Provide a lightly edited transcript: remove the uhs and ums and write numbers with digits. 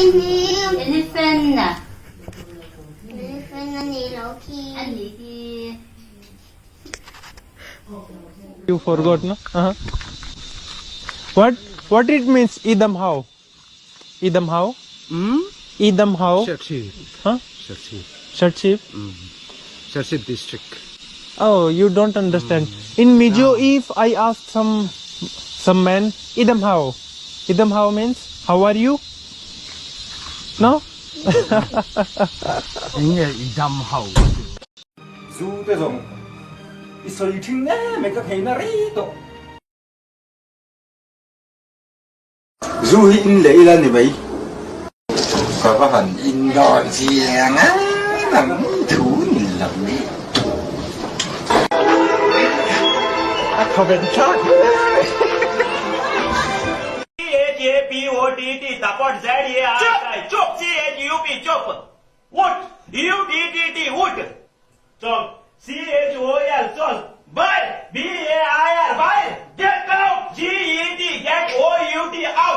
elephant 啊， elephant อันนี้เราขี่ อันนี้ที่ You forgot, no? What it means? Idam how? Idam how? Idam how? Sharshi. Huh? Sharshi. Shirtship? Sharshi district. Oh, you don't understand. In mizo, if I ask some man, idam how? Idam how means how are you? No? Inge idam how. Dù tôi dùng đi xoay trứng nè mấy cái hình nó rí tổ dù in lấy là như vậy có hẳn in đỏ giang á làm thú nhìn lắm đi Không biết chắc. Chop, chop. Wood. U-D-D-D, wood. Chop. C-H-O-L, chop. Buy. B-A-I-R, buy. Get out. G-E-T, get O-U-T, out.